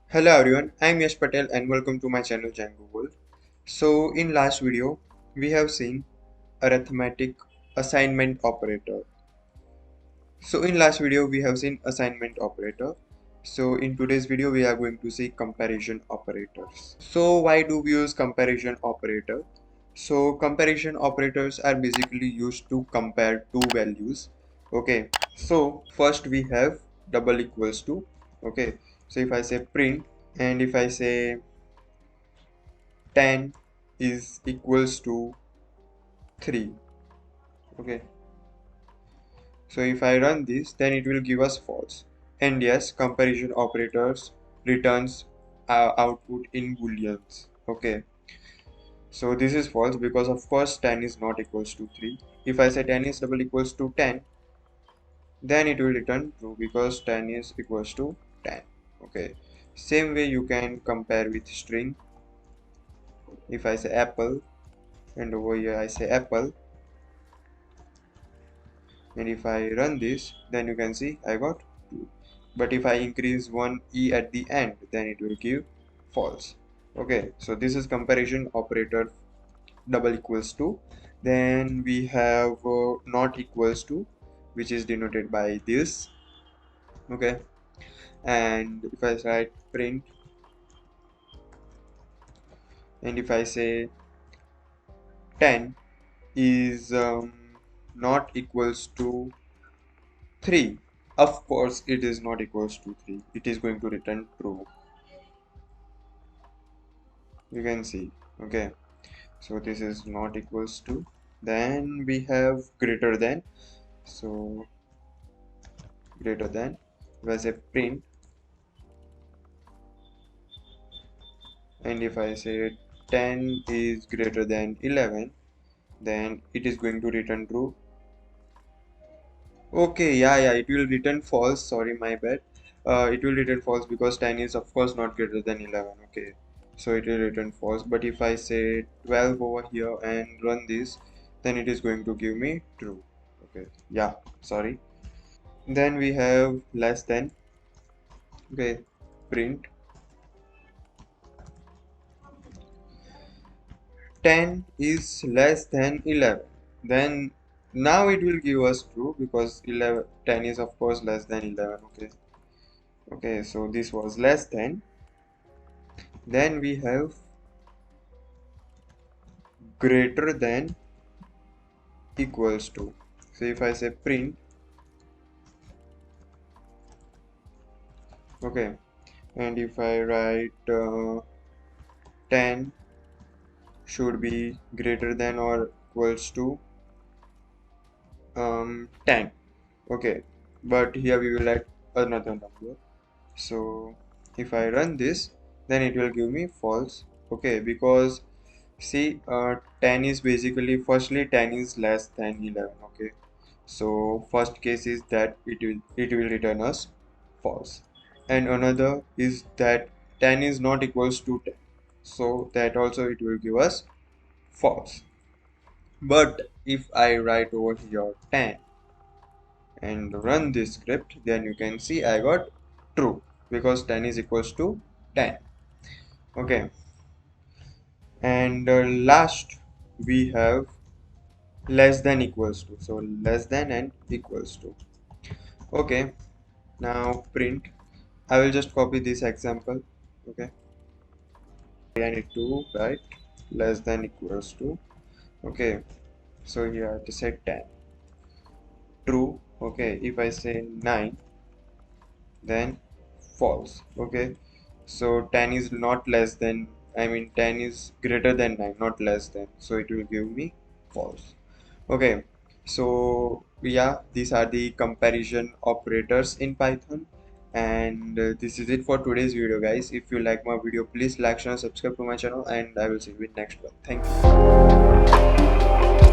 Hello everyone, I am Yash Patel and welcome to my channel Django World. So in last video, we have seen arithmetic assignment operator. So in last video, we have seen assignment operator. So in today's video, we are going to see comparison operators. So why do we use comparison operator? So comparison operators are basically used to compare two values. Okay, so first we have double equals to. Okay, so if I say print and if I say 10 is equals to 3. Okay, so if I run this, then it will give us false. And yes, comparison operators returns output in booleans. Okay, so this is false because of course 10 is not equals to 3. If I say 10 is double equals to 10, then it will return true because 10 is equals to 10. Okay, same way you can compare with string. If I say apple and over here I say apple, and if I run this, then you can see I got 2. But if I increase one e at the end, then it will give false. Okay, so this is comparison operator double equals to. Then we have not equals to, which is denoted by this. Okay, and if I write print and if I say 10 is not equals to 3, of course it is not equals to 3, it is going to return true. You can see. Okay, so this is not equals to, then we have greater than. So greater than, if I say print and if I say 10 is greater than 11, then it is going to return true. Okay, yeah, it will return false, sorry, my bad. It will return false because 10 is of course not greater than 11. Okay, so it will return false. But if I say 12 over here and run this, then it is going to give me true. Okay, yeah, sorry. Then we have less than. Okay, print 10 is less than 11. Then now it will give us true because 10 is of course less than 11. Okay, so this was less than. Then we have greater than equals to. So if I say print, okay, and if I write 10 should be greater than or equals to 10. Okay, but here we will add another number. So if I run this, then it will give me false. Okay, because see, 10 is basically, firstly 10 is less than 11. Okay, so first case is that it will return us false, and another is that 10 is not equals to 10, so that also it will give us false. But if I write over here 10 and run this script, then you can see I got true because 10 is equals to 10. Okay, and last we have less than equals to. So less than and equals to. Okay, now print. I will just copy this example. Okay, I need to write less than equals to. Okay, so here I have to say 10 true. Okay, if I say 9, then false. Okay, so 10 is not less than, I mean 10 is greater than 9, not less than, so it will give me false. Okay, so yeah, these are the comparison operators in Python, and this is it for today's video, guys. If you like my video, please like, share, and subscribe to my channel, and I will see you in next one. Thank you.